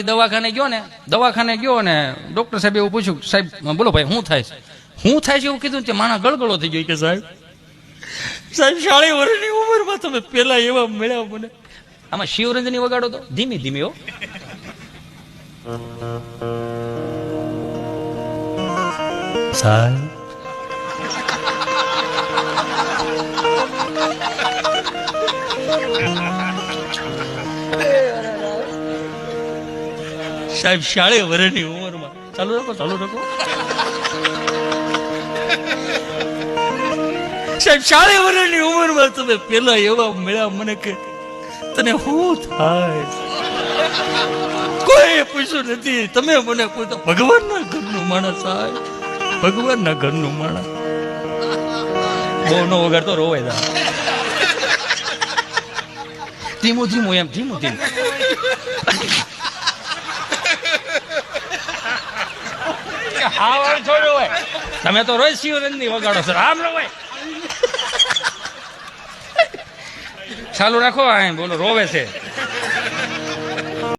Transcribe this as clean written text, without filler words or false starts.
દવાખાને ગયો ને ડોક્ટર સાહેબ એવું પૂછ્યું, સાહેબ બોલો ભાઈ શું થાય છે એવું કીધું, માણા ગળગળો થઈ ગયો કે સાહેબ 40 વર્ષની ઉંમરમાં તમે પેલા એવા મળ્યા મને. આમાં શિવરંજની વગાડો તો ધીમી ધીમી હો. સાહેબ સાહેબ 40 વર્ષની ઉંમરમાં ચાલુ રાખો સાહેબ 40 વર્ષની ઉંમરમાં તમે પેલા એવા મળ્યા મને કે તને શું થાય કોઈ પૂછ્યું નથી. તમે મને પૂછો ભગવાનના ઘરનું માણસ સાહેબ, ભગવાનના ઘરનું માણસ. બહુ નો વગાડતો રોવાય દા. ધીમું એમ ધીમું હા છોડ્યો હોય તમે તો રોજ શિવરંજની વગાડો છો આમ નો હોય. ચાલુ રાખો બોલો રોવે છે.